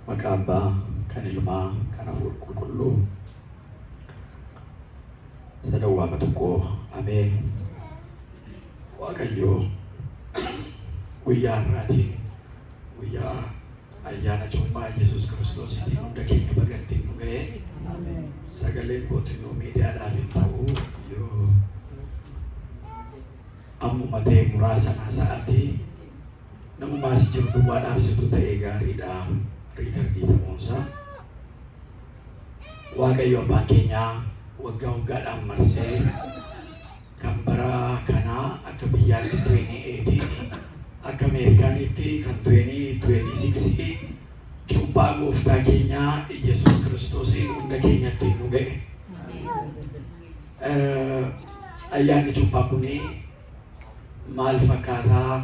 Makaba kanilma kana kullu sadawa matuko amen. Waaqayyo guyyaa irraati guyyaa ayyaana cuuphaa Yesuus Kiristoos ittiin hunda keenya bagattiin nu ga'e sagalee kootiin nu miidiyaadhaaf hin ta'u yoo ammuma ta'e muraasa sa'aatii namumaas jiru duwwaadhaaf situ ta'ee gaariidha. Riikardii ta'uunsaa Waaqayyo abbaan keenyaa waggaa waggaadhaan marsee kan bara kanaa akka biyyaatti 2018 akka Ameerikaanitti kan 2026 cuuphaa gooftaa keenyaa Yesuus Kiristoosiin hunda keenyatti nu ga'e. Ayyaanni cuuphaa kuni maal fakkaataa?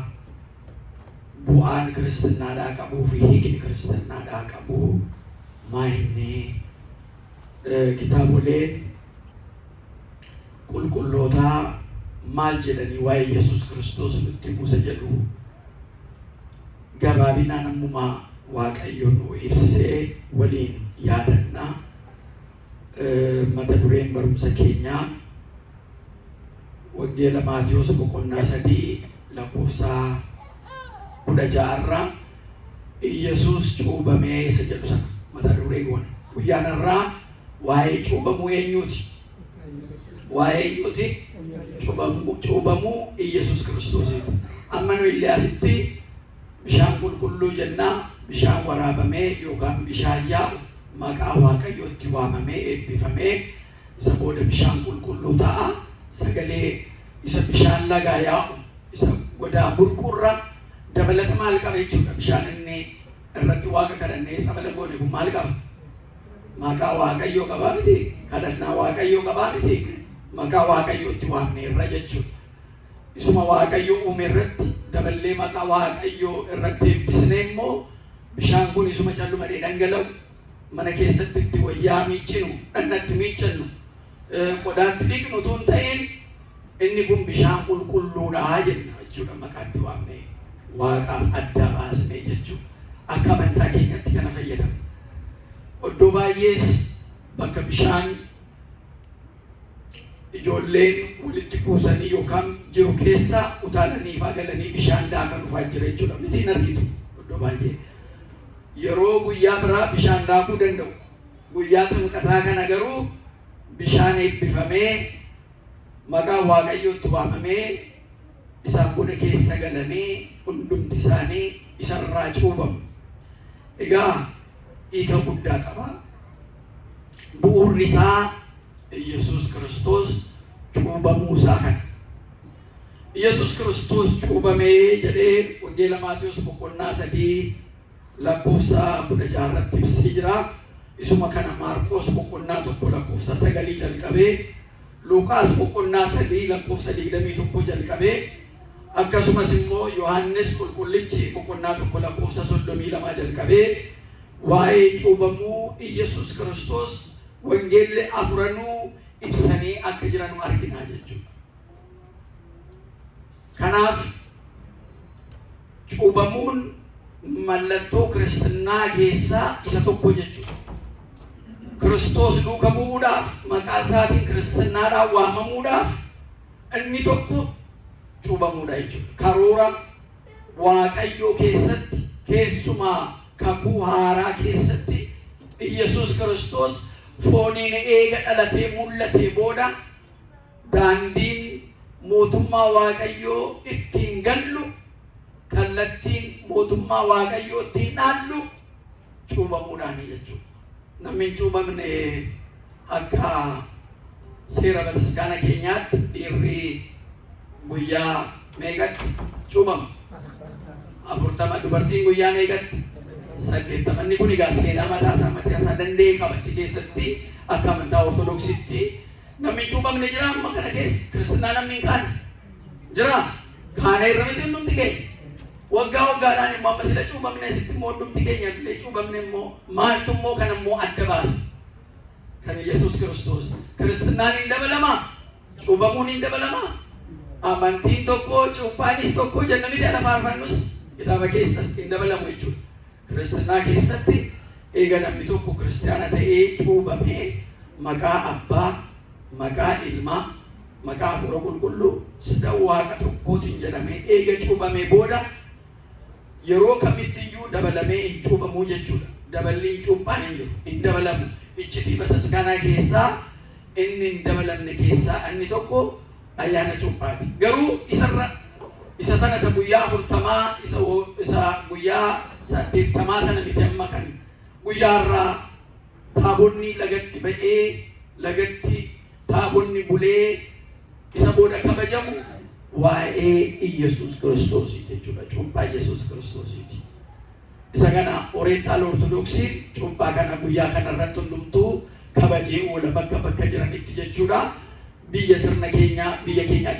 Bu'aan kiristaanaadhaa qabuu fi hiikni kiristaanaadhaa qabu maayinni kitaaboleen qulqullootaa maal jedhanii waa'ee Yesuus Kiristoos nutti buusa jedhu gabaabinaan ammumaa Waaqayyo nu ibsee waliin yaadannaa. Mata dureen barumsa keenyaa Wangeela Maatiyos boqonnaa 3 lakkoofsa 16 Yesuus cuuphamee isa jedhu sana mata dureewwan guyyaan irraa waa'ee cuuphamuu eenyuuti? Waa'ee eenyuuti? Cuuphamuu Yesuus Kiristoosiiti. Amma nu Iliyaasitti bishaan qulqulluu jennaa, bishaan waraabamee yookaan bishaan yaa'u maqaa Waaqayyootti waamamee eebbifamee isa booda bishaan qulqulluu ta'a. Sagalee isa bishaan lagaa yaa'u isa godaa burqurra dabalata maal qaba jechuudha. Bishaan inni irratti Waaqa kadhannee sabala goone kun maal qaba? Maqaa Waaqayyoo qabaa miti? Kadhannaa Waaqayyoo qabaa miti? Maqaa Waaqayyootti waamne irra jechuudha. Isuma Waaqayyo uume irratti daballee maqaa Waaqayyoo irratti eebbisnee immoo bishaan kun isuma callumadee dhangala'u mana keessatti itti wayyaa miiccinu, dhannatti miiccannu, qodaatti dhiqnu utuu hin ta'in inni kun bishaan qulqulluudhaa jenna jechuudha. Maqaatti waamne Waaqaaf adda baasnee jechuudha. Akka amantaa keenyatti kana fayyadamu. Iddoo baay'ees bakka bishaan ijoolleen walitti kuusanii yookaan jiru keessa utaalanii galanii bishaan daakan dhufaa jira jechuudha. Miti hin argitu iddoo baay'ee. Yeroo guyyaa biraa bishaan daakuu danda'u. Guyyaa ximqataa kana garuu bishaan eebbifamee maqaa Waaqayyootti waamamee isaan buna keessa galanii hundumti isaanii isarraa cuubamu. Egaa hiika guddaa qaba. Bu'uurri isaa Yesuus Kiristoos cuubamuu isaa kana. Yesuus Kiristoos cuubamee jedhee Wangeela Maatiyos boqonnaa 3 lakkoofsa 16 irratti ibsee jira. Isuma kana Maarqos boqonnaa 1 lakkoofsa 9 jalqabee Luqaas boqonnaa 3 lakkoofsa 21 jalqabee akkasumas immoo Yohaannis qulqullichi boqonnaa 1 lakkoofsa 32 jalqabee waa'ee cuubamuu Yesuus Kiristoos wangeelli afuranuu ibsanii akka jiran arginaa jechuudha. Kanaaf cuubamuun mallattoo kiristinnaa keessaa isa tokko jechuudha. Kiristoos duuka bu'uudhaaf maqaa isaatiin kiristinnaadhaan waamamuudhaaf inni tokko cuubamuudha jechuudha. Karoora Waaqayyoo keessatti keessumaa kakuu haaraa keessatti Yesuus Kiristoos fooniin eega dhalatee mul'atee booda daandiin mootummaa Waaqayyoo ittiin gallu kallattiin mootummaa Waaqayyoo ittiin dhaallu cuubamuudhaani jechuudha. Namni cuubamne akka seera bataskaana keenyaatti dhiirri guyyaa meeqatti cuubama? 40. Dubartiin guyyaa meeqatti? 80. Inni kun egaa seenaa mataa isaa danda'e qaba. Achi keessatti akka amantaa Ortodoksiitti namni cuubamne jira amma kana keessa. Kiristinnaa namni hin kaane jira. Kaana irra miti hundumti keenya. Waggaa waggaadhaan immoo amma sila cuubamne asitti immoo hundumti keenya illee cuubamne immoo maaltu immoo kana immoo adda baasa? Kan Yesuus Kiristoos. Kiristinnaan hin dabalamaa? Cuubamuun hin dabalamaa? Amantiin tokko cuuphaanis tokko jenna miti ala faarfannus kitaaba keessas hin dabalamu jechuudha. Kiristinnaa keessatti eega namni tokko kiristaana ta'ee cuubamee maqaa abbaa, maqaa ilmaa, maqaa hafuura qulqulluu sadan waaqa tokkootiin jedhamee eega cuubamee booda yeroo kamittiyyuu dabalamee hin cuubamuu jechuudha. Daballiin cuuphaan hin jiru, hin dabalamu. Iccitii bataskaanaa keessaa inni hin dabalamne keessaa inni tokko ayyaana cuuphaati. Garuu isa sana isa guyyaa 40 isa guyyaa 80 sana miti amma kan guyyaa irraa taabonni lagatti ba'ee lagatti taabonni bulee isa booda kabajamu waa'ee Iyesuus Kiristoosii jechuudha. Cuuphaa Iyesuus Kiristoosiiti. Isa kana Oriental Orthodoxiin cuuphaa kana guyyaa kana irratti hundumtuu kabajee oola bakka jiranitti jechuudha. Biyya sirna keenya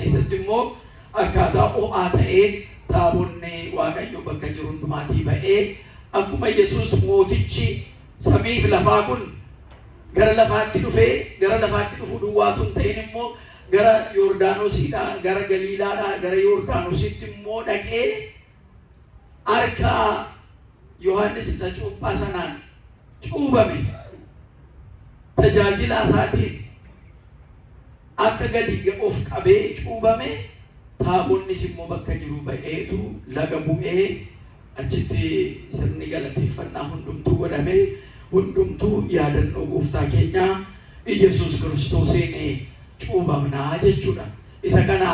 keessatti immoo akkaataa ho'aa ta'ee taabonni Waaqayyo bakka jiru hundumaatii ba'ee akkuma Yesuus mootichi samiif lafaa kun gara lafaatti dhufu duwwaatu hin ta'in immoo gara Yordaanosiidhaa, gara Galiilaadhaa, gara Yordaanositti immoo dhaqee harka Yohaannis isa cuuphaa sanaan cuubame tajaajila isaatiin akka gadi of qabee cuubame taabonnis immoo bakka jiru ba'eetu laga bu'ee achitti sirni galateeffannaa hundumtuu godhamee hundumtuu yaadannoo gooftaa keenyaa Iyesuus Kiristoosiin cuubamnaa jechuudha. Isa kana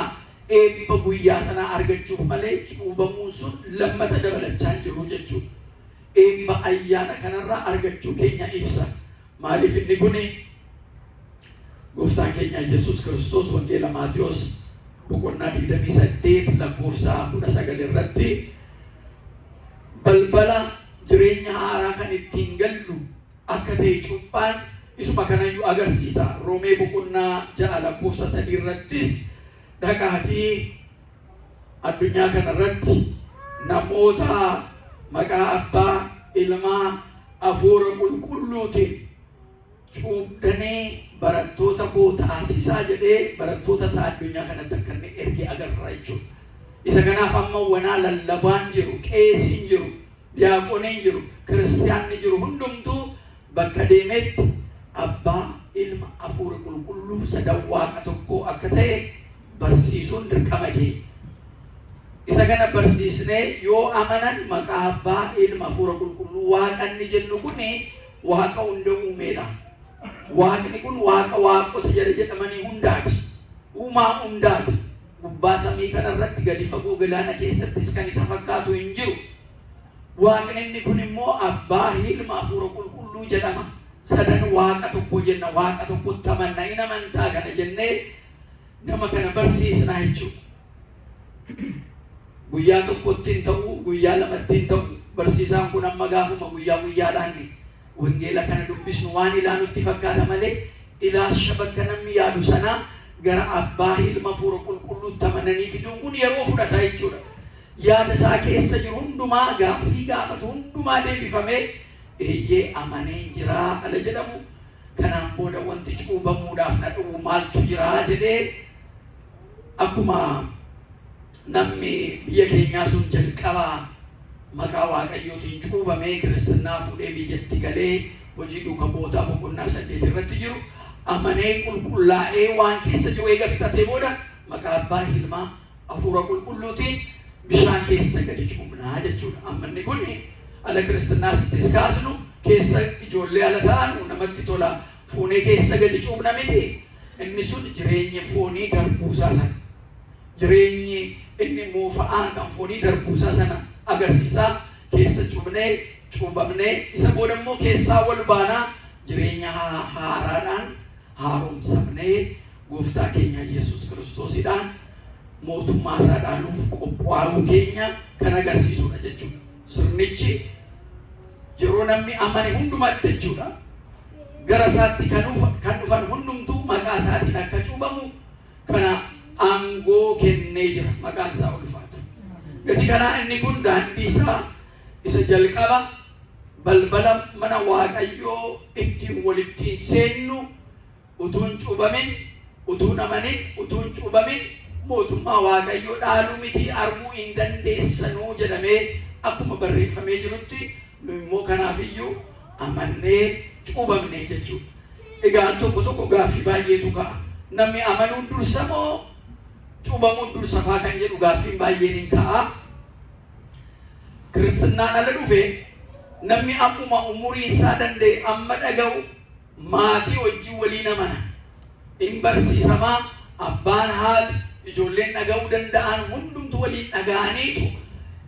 eebba guyyaa sanaa argachuuf malee cuubamuun sun lammata dabalachaa jiru jechuudha. Eebba ayyaana kanarraa argachuu keenya ibsa. Maaliif inni kuni gooftaan keenya Iyesuus Kiristoos wangeela Maatiyos boqonnaa 28 lakkoofsa 19 irratti balbala jireenya haaraa kan ittiin gallu akka ta'e cuuphaan isuma kanayyuu agarsiisa. Roomee boqonnaa 6 lakkoofsa 3 irrattis dhaqaatii addunyaa kanarratti namoota maqaa abbaa, ilmaa, hafuura qulqulluutiin cuubdanii barattoota koo taasisaa jedhee barattoota isaa addunyaa kanatti akka inni ergee agarra jechuudha. Isa kanaaf amma wanaa lallabaan jiru, qeesiin jiru, diyaaqoniin jiru, kiristaanni jiru hundumtuu bakka deemetti abbaa, ilma, hafuura qulqulluu sadan waaqa tokkoo akka ta'e barsiisuun dirqama keenya. Isa kana barsiisnee yoo amanan maqaa abbaa, ilma, hafuura qulqulluu waaqanni jennu kuni waaqa hunda uumeedha. Waaqni kun waaqa waaqota jedhamanii hundaati. Uumaa hundaati. Gubbaa samii kanarratti gadi fagoo galaana keessattis kan isa fakkaatu hin jiru. Waaqni inni kun immoo abbaa, ilma, hafuura qulqulluu jedhama. Sadan waaqa tokko jenna. Waaqa tokkotti amanna. Hin amantaa kana jennee nama kana barsiisnaa jechuudha. Guyyaa tokkotti hin ta'u, guyyaa lamatti hin ta'u. Barsiisaan kun amma gaafuma guyyaadhaan wangeela kana dubbisnu waan ilaanutti fakkaata malee ilaalcha bakka namni yaadu sanaa gara abbaa, ilma, hafuura qulqulluutti amananii fiduun kun yeroo fudhata jechuudha. Yaada isaa keessa jiru hundumaa gaaffii gaafatu hundumaa deebifamee eeyyee amanee jiraa ala jedhamu. Kanaan booda wanti cuubamuudhaaf na dhufu maaltu jiraa jedhee akkuma namni biyya keenyaa sun jalqabaa maqaa Waaqayyootiin cuubamee kiristinnaa fuudhee biyyatti galee hojii duuka bootaa boqonnaa 8 irratti jiru amanee qulqullaa'ee waan keessa jiru eega fixatee booda maqaa abbaa, ilmaa, hafuura qulqulluutiin bishaan keessa gadi cuubnaa jechuudha. Ammanni kun ala kiristinnaa sittis kaasnu keessa ijoollee ala ta'an namatti tola fuunee keessa gadi cuubna miti. Inni sun jireenya foonii darbuusaa sana. Jireenyi inni moofa'aan kan foonii darbuusaa sana agarsiisaa keessa cuubamnee isa booda immoo keessaa wal baanaa jireenya haaraadhaan haaromsamnee gooftaa keenya Yesuus Kiristoosiidhaan mootummaa isaa dhaaluuf qophaa'uu keenya kan agarsiisudha jechuudha. Sirnichi yeroo namni amane hundumatti jechuudha. Gara isaatti kan dhufan hundumtuu maqaa isaatiin akka cuubamu kana aangoo kennee jira. Maqaan isaa ulfaatu. Gati kanaa inni kun daandii isaa isa jalqaba balbala mana Waaqayyoo ittiin walittiin seennu utuun cuubamin, utuun amanin, utuun cuubamin mootummaa Waaqayyoo dhaaluu miti arguu hin dandeessanuu jedhamee akkuma barreeffamee jirutti immoo kanaafiyyuu amannee cuubamne jechuudha. Egaa tokko gaaffii baay'eetu ka'a. Namni amanuun dursa moo cuubamuun dursa faa kan jedhu gaaffiin baay'een hin ka'a. Kiristinnaan ala dhufe namni akkuma umurii isaa danda'e amma dhaga'u maatii wajjin waliin amana. In barsiisamaa abbaan haati ijoolleen dhaga'uu danda'an hundumtu waliin dhaga'aniitu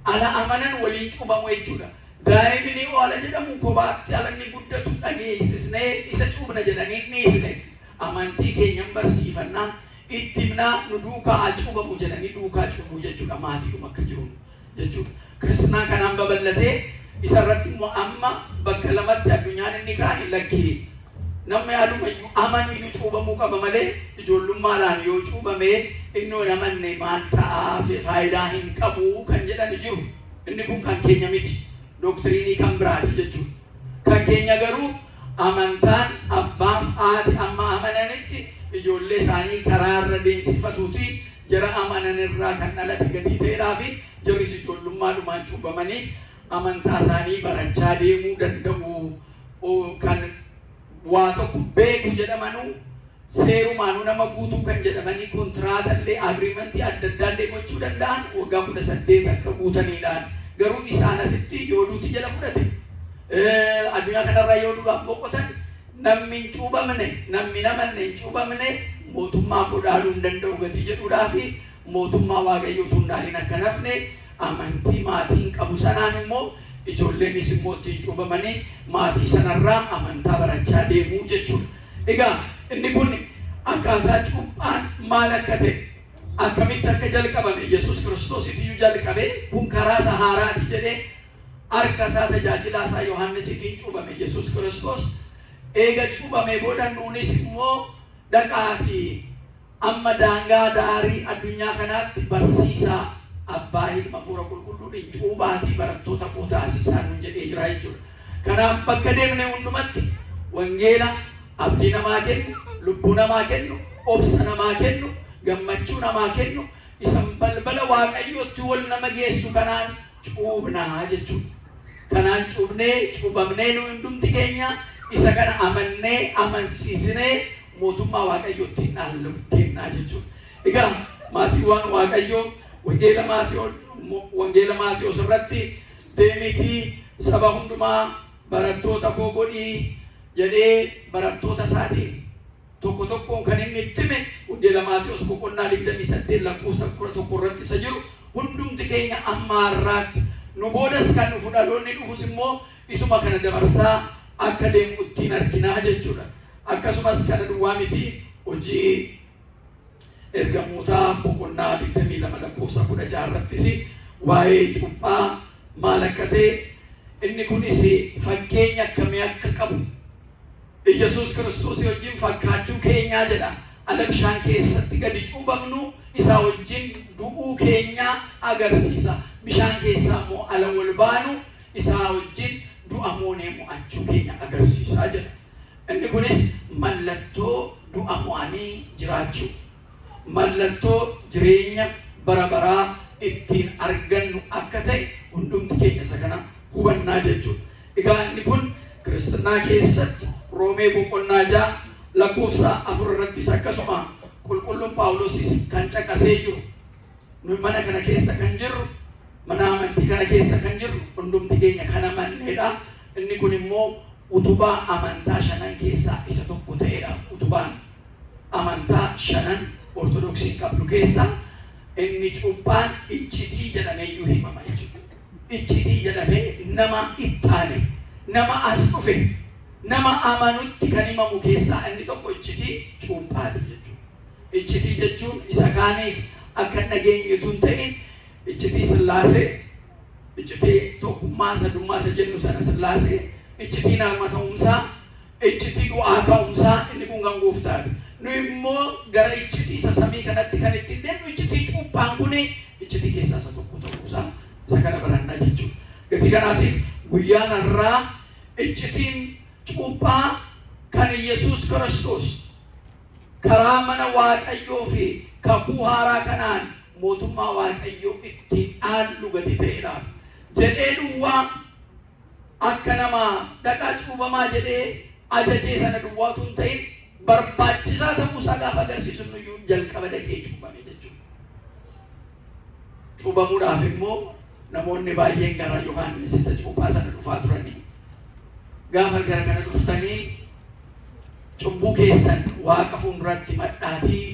ala amanan waliin cuubamu jechuudha. Daa'imni ala jedhamu kophaatti ala inni guddatu dhageessisnee isa cuubna jedhanii dhiisne amantii keenyan barsiifannaa itti himnaa nu duukaa cuubamu jedhanii duukaa cuubuu jechuudha. Maatiidhuma akka jiru jechuudha. Kiristinnaa kanaan babal'atee isarratti immoo amma bakka lamatti addunyaan inni kaan lakkii namni alumayyuu amanuyyuu cuubamuu qaba malee ijoollummaadhaan yoo cuubamee inni namanne maal ta'aa faayidaa hin qabu kan jedhan jiru. Inni kun kan keenya miti. Doktiriinii kan biraati jechuudha. Kan keenya garuu amantaan abbaaf haati amma amananitti ijoollee isaanii karaarra deemsifatuuti jara amananirraa kan dhalate gatii ta'eedhaa fi jaris ijoollummaadhumaan cuubamanii amantaa isaanii barachaa deemuu danda'u. Kan waa tokko beeku jedhamanu seerumaanuu nama guutuu kan jedhamanii kontiraatallee agriimentii adda addaallee gochuu danda'an waggaa 18 akka guutaniidhaan garuu isaan asitti yooduuti jala fudhate addunyaa kanarraa yooduudhaan boqotan namni hin cuubamne namni namanne hin cuubamne mootummaa godhaaluu hin danda'u gatii jedhuudhaa fi mootummaa waaqayyootu hundaaniin akka nafne amantii maatiin qabu sanaan immoo ijoolleenis immoo ittiin cuubamanii maatii sanarraa amantaa barachaa deemuu jechuudha. Egaa inni kun akkaataa cuuphaan maal akka ta'e akkamitti akka jalqabame Yesuus Kiristoos iyyuu jalqabee kun karaa isa haaraati jedhee harka isaa tajaajilaa isaa Yohaannisiitiin cuubame Yesuus Kiristoos. Eega cuubamee booda nuunis immoo dhaqaatii amma daangaa daarii addunyaa kanaatti barsiisaa abbaa ilma hafuura qulqulluudhaan cuubaatii barattoota koo taasisaa nuun jedhee jira jechuudha. Kanaaf bakka deemne hundumatti wangeela abdii namaa kennu, lubbuu namaa kennu, obsa namaa kennu, gammachuu namaa kennu, isan balbala waaqayyootti wal nama geessu kanaan cuubnaa jechuudha. Kanaan cuubamnee nu hundumti keenya isa kana amannee amansiisnee mootummaa waaqayyootti dhaaluuf deemnaa jechuudha. Egaa maatiiwwan waaqayyoo wangeela Maatiyoos irratti deemitii saba hundumaa barattoota koo godhii jedhee barattoota isaatiin tokkoon kan inni itti hime wangeela Maatiyoos boqonnaa 28 lakkoofsa 11 irratti isa jiru hundumti keenya ammaarraatti nu boodas kan dhufu dhaloonni dhufus immoo isuma kana dabarsaa akka deemu ittiin arginaa jechuudha. Akkasumas kana duwwaa miti hojii ergamootaa boqonnaa 22 lakkoofsa 16 irrattis waa'ee cuuphaa maal akka ta'e inni kunis fakkeenya akkamii akka qabu Yesuus Kiristoos wajjin fakkaachuu keenyaa jedha. Ala bishaan keessatti gadi cuubamnu isaa wajjin du'uu keenyaa agarsiisa. Bishaan keessaa immoo ala wal baanu isaa wajjin du'a moonee mo'achuu keenya agarsiisaa jedha. Inni kunis mallattoo du'a mo'anii jiraachuu, mallattoo jireenya bara baraa ittiin argannu akka ta'e hundumti keenya isa kana hubannaa jechuudha. Egaa inni kun kiristinnaa keessatti Roomee boqonnaa 6 lakkoofsa 4 irrattis akkasuma qulqulluun Phaawulosis kan caqasee jiru. Nu mana kana keessa kan jirru, mana amantii kana keessa kan jirru hundumti keenya kana amanneedha. Inni kun immoo utubaa amantaa 5 keessaa isa tokko ta'eedha. Utubaan amantaa 5 ortodoksiin qabdu keessaa inni cuuphaan iccitii jedhamee iyyuu himama jechuudha. Iccitii jedhamee nama ittaane, nama as dhufe, nama amanutti kan himamu keessaa inni tokko iccitii cuuphaati jechuudha. Iccitii jechuun isa kaaniif akka dhageenyetu hin ta'in iccitii Sillaasee, iccitii tokkummaa sadummaa isa jennu sana Sillaasee, iccitii nama ta'umsaa, iccitii du'aa ka'umsaa inni kun kan gooftaadha. Nu immoo gara iccitii isa samii kanatti kan ittiin deemnu iccitii cuuphaan kun iccitii keessaa isa tokko ta'uusaa isa kana barannaa jechuudha. Gatii kanaatiif guyyaan har'aa iccitiin cuuphaa kan Yesuus Kiristoos karaa mana waaqayyoo fi kakuu haaraa kanaan mootummaa waaqayyoo ittiin dhaallu gatii ta'eedhaaf jedhee duwwaa akka nama dhaqaa cuubamaa jedhee ajajee sana duwwaatuun ta'in barbaachisaa ta'uusaa gaafa agarsiisu nuyyuu jalqaba dhaqee cuubame jechuudha. Cuubamuudhaaf immoo namoonni baay'een gara Yohaannis isa cuuphaa sana dhufaa turanii gaafa gara kana dhuftanii cubbuu keessan Waaqa fuulduratti madhaatii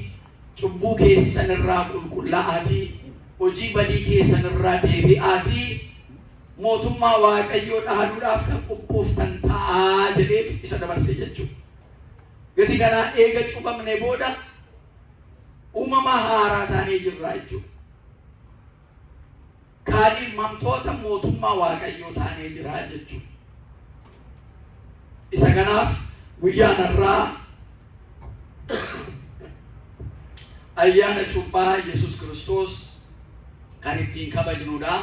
cubbuu keessan irraa qulqullaa'aatii hojii badii keessan irraa deebi'aatii mootummaa Waaqayyoo dhaaluudhaaf kan qophooftan ta'aa jedhee isa dabarsee jechuudha. Gati kanaa eega cuubamne booda uumama haaraa taanee jirra jechuudha. Kaadhimamtoota mootummaa Waaqayyoo taanee jira jechuudha. Isa kanaaf guyyaan irraa ayyaana cuuphaa Yesuus Kiristoos kan ittiin kabajnuudha.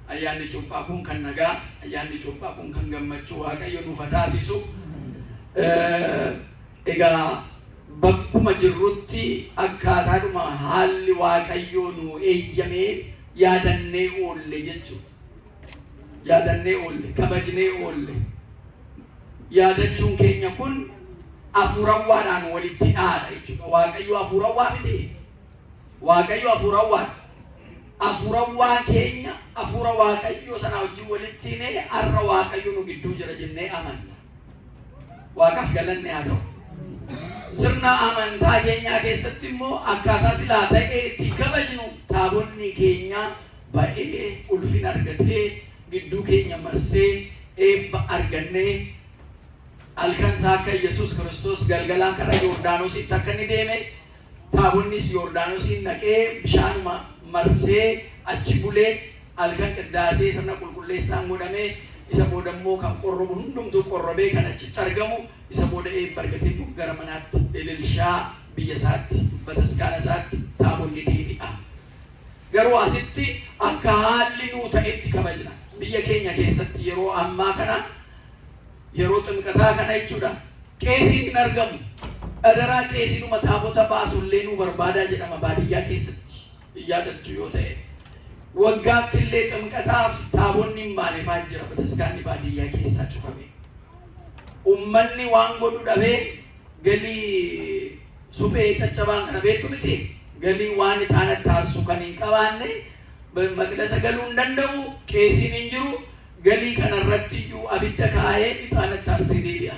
Ayyaanni cuuphaa kun kan nagaa, ayyaanni cuuphaa kun kan gammachuu Waaqayyo nuuf taasisu. Egaa bakkuma jirrutti akkaataadhuma haalli Waaqayyoo nu eeyyamee yaadannee oolle jechuudha. Yaadannee oolle, kabajnee oolle. Yaadachuun keenya kun hafuurawwaadhaan walitti dhaadha jechuudha. Waaqayyo hafuurawwaa miti. Waaqayyo hafuurawwaadha. Hafuurawwaa keenya hafuura Waaqayyo sana wajjin walitti hidhee har'a Waaqayyo nu gidduu jira jennee amanna. Waaqaaf galanni haa ta'u. Sirna amantaa keenyaa keessatti immoo akkaataa silaa ta'ee itti kabajnu taabonni keenya ba'ee ulfina argatee gidduu keenya marsee eebba argannee halkan isaa akka Yesuus Kiristoos galgalaan karaa Yordaanositti akka inni deeme taabonnis Yordaanosiin naqee bishaanuma marsee achi bulee halkan qiddaasee sirna qulqulleessaan godhamee isa booda immoo kan qorrobu hundumtuu qorrobee kan achitti argamu isa booda eebba argatee gara manaatti Ililshaa biyya isaatti bataskaana isaatti taabonni deebi'a. Garuu asitti akka haalli nuu ta'etti kabajna. Biyya keenya keessatti yeroo ammaa kana yeroo ximqataa kana jechuudha. Qeesiin hin argamu. Adaraa qeesiinuma taabota baasullee nuu barbaadaa jedhama baadiyyaa keessatti. Yaadattu yoo ta'e. Waggaatti illee ximqataaf taabonni hin baaneefaa jira bataskaanni baadiyyaa keessaa cufame. Uummanni waan godhu dhabee galii suphee caccabaan kana beektu miti. Galii waan ixaana taasisu kan hin qabaanne maqdasa galuu hin danda'u, qeesiin hin jiru. Galii kanarratti iyyuu abidda kaa'ee ixaana taasisee deebi'a.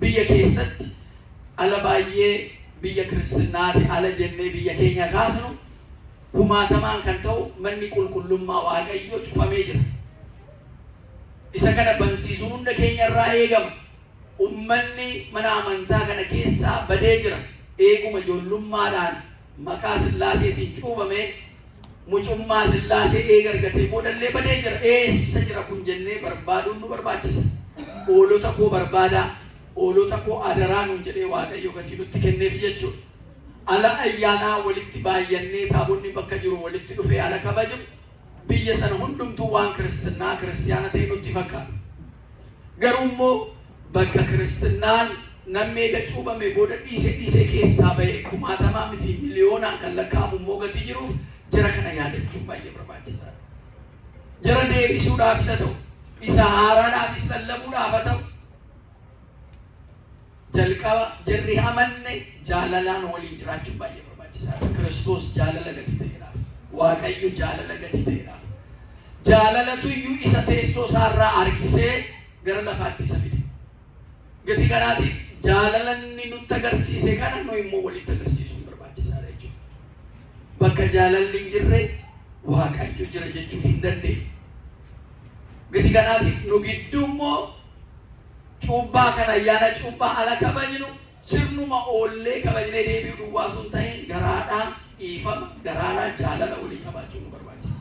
Biyya keessatti ala baay'ee biyya kiristaanaati ala jennee biyya keenya kaasnu kumaatamaan kan ta'u manni qulqullummaa Waaqayyoo cufamee jira. Isa kana bansiisuun hunda keenya irraa eegama. Uummanni mana amantaa kana keessaa badee jira. Eeguma ijoollummaadhaan maqaa Sillaaseetiin cuubamee mucummaa Sillaasee eega argatee boodallee badee jira. Eessa jira kun jennee barbaaduun nu barbaachisa. Oolota koo barbaadaa, oolota koo adaraa nuun jedhee Waaqayyo gatii nutti kenneef jechuudha. Ala ayyaanaa walitti baay'annee taabonni bakka jiru walitti dhufee ala kabaju biyya sana hundumtuu waan kiristaana ta'e nutti fakkaata. Garuu immoo bakka kiristaanaan namni eega cuubame booda dhiisee keessaa ba'e kumaatamaa miti miliyoonaan kan lakkaa'amu immoo gatii jiruuf jara kana yaadachuun baay'ee barbaachisaadha. Jara deebisuudhaaf isa ta'u, isa haaraadhaafis lallabuudhaaf haa ta'u. Jalqaba jarri amanne jaalalaan waliin jiraachuun baay'ee barbaachisaadha. Kiristoos jaalala gatii ta'eedhaaf. Waaqayyo jaalala gatii ta'eedhaaf. Jaalalatu iyyuu isa teessoo isaarraa harkisee gara lafaatti isa fide. Gatii kanaatiif jaalalanni nutti agarsiise kana nu immoo walitti agarsiisuun barbaachisaadha jechuudha. Bakka jaalalli hin jirre Waaqayyo jira jechuu hin dandeenye. Gatii kanaatiif nu gidduu immoo cuuphaa kana ayyaana cuuphaa ala kabajnu sirnuma oollee kabajnee deebi'uu duwwaa sun ta'e garaadhaa dhiifama garaadhaa jaalala walii qabaachuu nu barbaachisa.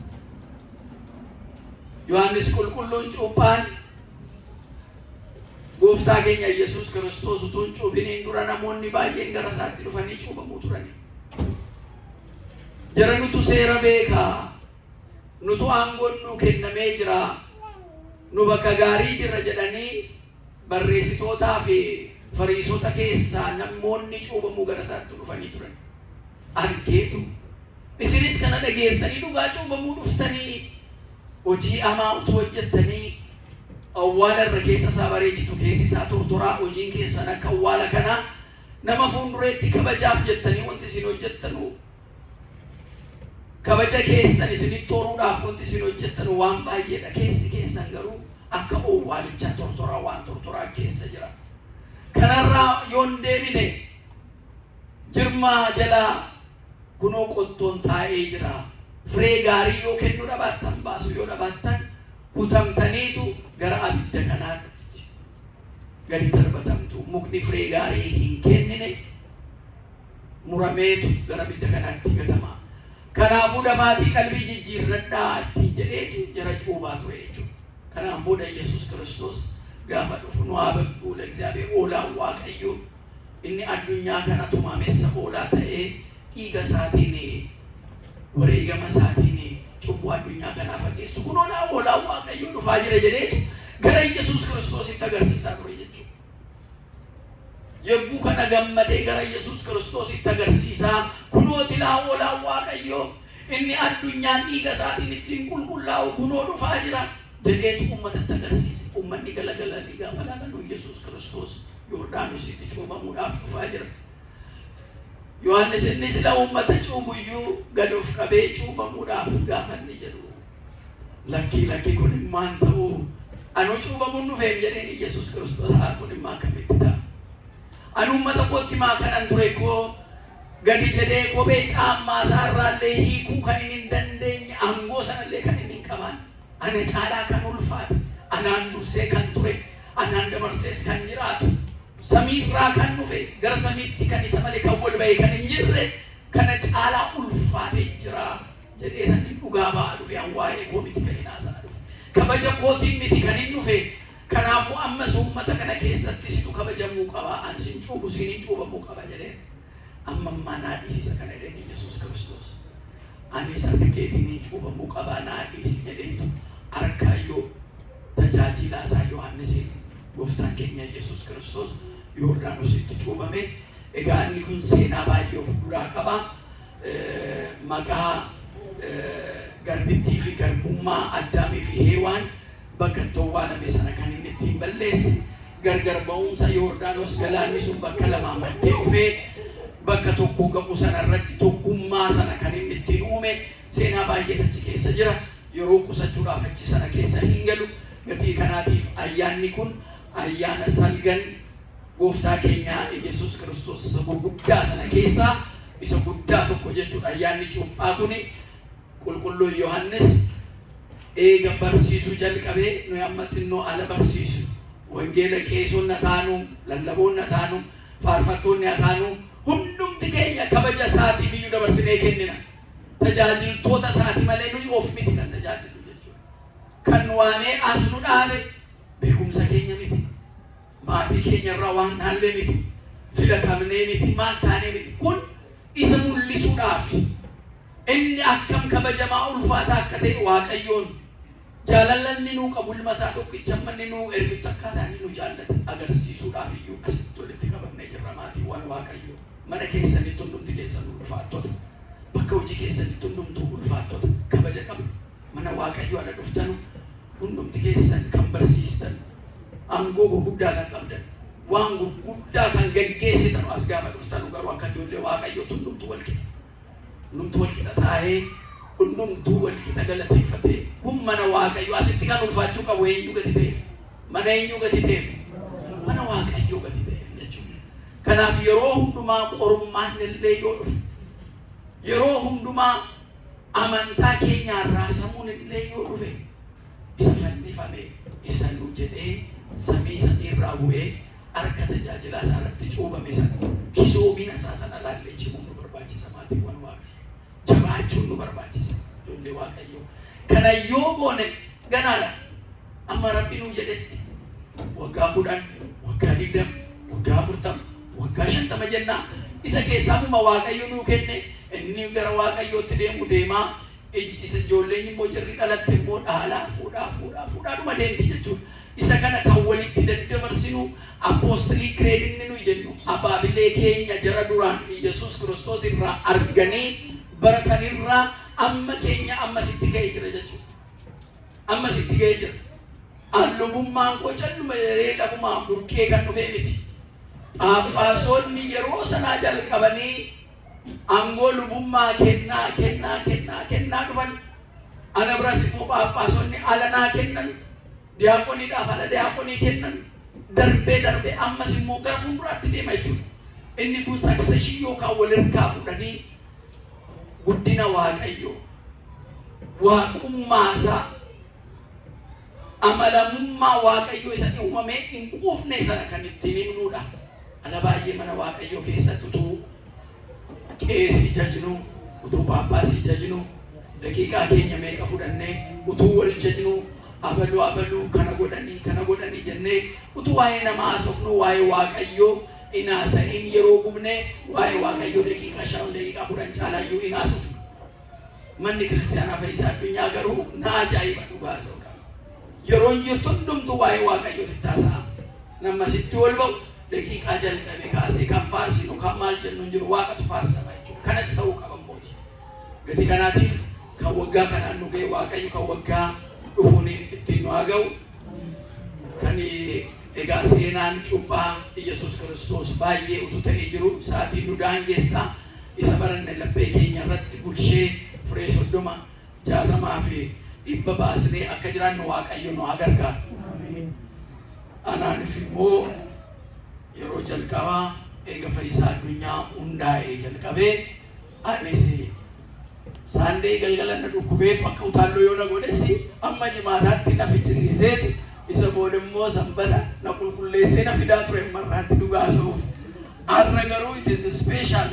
Yohaannis qulqulluun cuuphaan gooftaa keenya Yesuus Kiristoos utuu hin cuuphiniin dura namoonni baay'een gara isaatti dhufanii cuuphamuu turani. Jara nutu seera beekaa, nutu aangoon nuu kennamee jira, nu bakka gaarii jirra jedhanii barreessitootaa fi fariisota keessaa namoonni cuuphamuu gara isaatti dhufanii turan. Argeetu isinis kana dhageessanii dhugaa cuuphamuu dhuftanii hojii hamaa utuu hojjettanii awwaala irra keessa isaa bareechitu keessi isaa tortoraa hojiin keessan akka awwaala kanaa nama fuuldureetti kabajaaf jettanii wanti isin hojjettanu kabaja keessan isinitti tooruudhaaf wanti isin hojjettanu waan baay'eedha. Keessi keessan garuu akka awwaalichaa tortoraa waan tortoraa keessa jira. Kanarraa yoon deebine jirmaa jalaa kunoo qottoon taa'ee jira. Firee gaarii yoo kennu dhabaattan baasu yoo dhabaattan kutamtaniitu gara abidda kanaatti gadi darbatamtu. Mukni firee gaarii hin kennine murameetu gara abidda kanaatti gatama. Kanaafuu dafaatii qalbii jijjiirradhaa itti jedheetu jara cuubaa ture jechuudha. Kanaan booda Yesuus Kiristoos gaafa dhufu nu haa beekuu እግዚአብሔር oolaan Waaqayyoo inni addunyaa kana tumamessa oolaa ta'ee dhiiga isaatiin wareegama isaatiin cubbuu addunyaa kanaa fageessu kun oolaan Waaqayyoo dhufaa jira jedheetu gara Yesuus Kiristoositti agarsiisaa ture jechuudha. Yogguu kana gammadee gara Yesuus Kiristoositti agarsiisaa kunoo tilaa oolaan Waaqayyoo inni addunyaan dhiiga isaatiin ittiin qulqullaa'u kunoo dhufaa jira jedheetu uummatatti agarsiise. Uummanni galagalanii gaafa laalan Yesuus Kiristoos Yordaanositti cuubamuudhaaf dhufaa jira. Yohaannis inni sila uummata cuubuyyuu gad of qabee cuubamuudhaaf gaafa inni jedhu lakki kun immaan ta'uu anu cuubamuun dhufeef jedheen Yesuus Kiristoos kun immaa akkamitti ta'a. Anu uummata kootti maa kanan ture koo gadi jedhee kophee caammaa isaarraallee hiikuu kan hin dandeenye aangoo sanallee kan hin qaban ana caalaa kan ulfaate anaan dursee kan ture anaan dabarsees kan jiraatu samiirraa kan dhufe gara samiitti kan isa malee kan wal ba'e kan hin jirre kana caalaa ulfaatee jira jedhee namni dhugaa ba'aa dhufe an waa'ee koo miti kan hin haasaa dhufe kabaja kootiin miti kan hin dhufe. Kanaafuu ammas uummata kana keessatti situ kabajamuu qaba an sin cuubu sinin cuubamuu qaba jedheen amma naa dhiisisa kana jedheen Yesuus Kiristoos ani sarka keetiin cuubamuu qaba naa dhiisi jedheetu harkaayyoo tajaajilaa isaa Yohaannisiin gooftaan keenya Yesuus Kiristoos Yordaanositti cuubame. Egaa inni kun seenaa baay'ee of duraa qaba. Maqaa garbittii fi garbummaa Addaamii fi Heewaan bakka towwaaname sana kan inni ittiin balleesse gargar ba'umsa Yordaanos galaanni sun bakka lamaan maddee dhufee bakka tokko gabu sana irratti tokkummaa sana kan inni ittiin uume seenaa baay'ee achi keessa jira. Yeroo qusachuudhaaf achi sana keessa hin galu. Gatii kanaatiif ayyaanni kun ayyaana salgan gooftaa keenya Yesuus Kiristoos isa guddaa sana keessaa isa guddaa tokko jechuudha. Ayyaanni cuuphaa kun qulqulluu Yohaannis eega barsiisuu jalqabee nu amma xinnoo ala barsiisu wangeela qeesonna taanu lallaboonna taanu faarfattoonni taanu hundumti keenya kabaja isaatiif iyyuu dabarsinee kennina. Tajaajiltoota isaati malee nuyi of miti kan tajaajilu jechuudha. Kan waamee as nu dhaabe beekumsa keenya miti maatii keenya irraa waan haallee miti filatamnee miti maal taanee miti kun isa mul'isuudhaaf inni akkam kabajamaa ulfaataa akka ta'e Waaqayyoon jaalallanni nuu qabu ilma isaa tokkicha manni nuu ergitu akkaataa inni nu jaallate agarsiisuudhaaf iyyuu asitti walitti qabamnee jirra maatiiwwan Waaqayyoo. Mana keessanitti hundumti keessan ulfaattota bakka hojii keessanitti hundumtuu ulfaattota kabaja qabdu mana Waaqayyoo ala dhuftanu hundumti keessan kan barsiistan aangoo gurguddaa kan qabdan waan gurguddaa kan gaggeessitan as gaafa dhuftanu garuu akka ijoollee Waaqayyoo hundumtuu walqixa taa'ee hundumtuu walqixa galateeffatee kun mana Waaqayyoo asitti kan ulfaachuu qabu eenyu gati ta'eef mana eenyu gati ta'eef mana Waaqayyoo gati ta'eef jechuudha. Kanaaf yeroo hundumaa qorummaan illee yoo dhufu yeroo hundumaa amantaa keenyaa raasamuun illee yoo dhufe isa fannifame isa nu jedhee samii irraa bu'ee harka tajaajilaa isaa irratti cuubame sana kisoomina isaa sana laallee cimuun nu barbaachisa maatiiwwan Waaqayyoo. Jabaachuun nu barbaachisa ijoollee Waaqayyoo. Kana yoo goone ganaadha amma Rabbi nuu jedhetti waggaa 10 waggaa 20 waggaa 40 waggaa 50 jennaa isa keessaa muma Waaqayyo nuu kenne inni gara Waaqayyootti deemaa isa ijoolleen immoo jirri dhalatte immoo dhaalaa fuudhaa dhuma deemti jechuudha. Isa kana kan walitti daddabarsinu apoostolii kireedinni nu jennu abaabilee keenya jara duraan Yesuus Kiristoos irraa arganii baratanirraa amma keenya amma sitti ga'ee jira jechuudha. Amma sitti ga'ee jira. allubummaan koo calluma jedhee lafumaan burqee kan dhufee miti. Phaaphaasonni yeroo sanaa jalqabanii aangoo lubummaa kennaa dhufan. Ana biras immoo phaaphaasonni alanaa kennan, diyaaqoniidhaaf ala diyaaqonii kennan, darbee ammas immoo gara fuulduraatti deema jechuudha. Inni kun succession yookaan walirkaa fudhanii guddina Waaqayyoo, waaqummaasaa, amalamummaa Waaqayyoo isa uumamee hin quufne sana kan ittiin himnuudha. Ana baay'ee mana Waaqayyoo keessatti utuu qeesii jajnu, utuu phaaphaasii jajnu, daqiiqaa keenya meeqa fudhannee utuu wal jajnu abaluu kana godhanii jennee utuu waa'ee namaa haasofnu waa'ee Waaqayyoo inaasa'in yeroo gubnee waa'ee Waaqayyoo daqiiqaa 5 daqiiqaa 10 caalaayyuu inaasofnu. Manni kiristaanaa Fayyisaa Addunyaa garuu na ajaa'iba dhugaa ta'uudha. Yeroon jirtu hundumtuu waa'ee Waaqayyoo taasisaa. Nama sitti wal ba'u daqiiqaa jalqabe kaasee kan faarsinu kan maal jennu hin jiru Waaqatu faarsama jechuudha. Kanas ta'uu qaba mootii. Gatii kanaatiif kan waggaa kanaan nu ga'e Waaqayyo kan waggaa dhufuun ittiin nu haa ga'u. Kan egaa seenaan cuuphaa Yesuus Kiristoos baay'ee utuu ta'ee jiru sa'aatiin nu daangessaa isa baranne laphee keenya irratti bulshee firee 30, 60 fi 100 baasnee akka jiraannu Waaqayyo nu haa gargaaru. Anaanis immoo yeroo jalqabaa eega Fayyisaa Addunyaa hundaa'ee jalqabee anis saandee galgala na dhukkubee bakka utaalloo yoo na godhesi amma jimaataatti na fichisiiseetu isa booda immoo sanbata na qulqulleessee na fidaa ture marraatti dhugaa sa'uuf. Har'a garuu it is special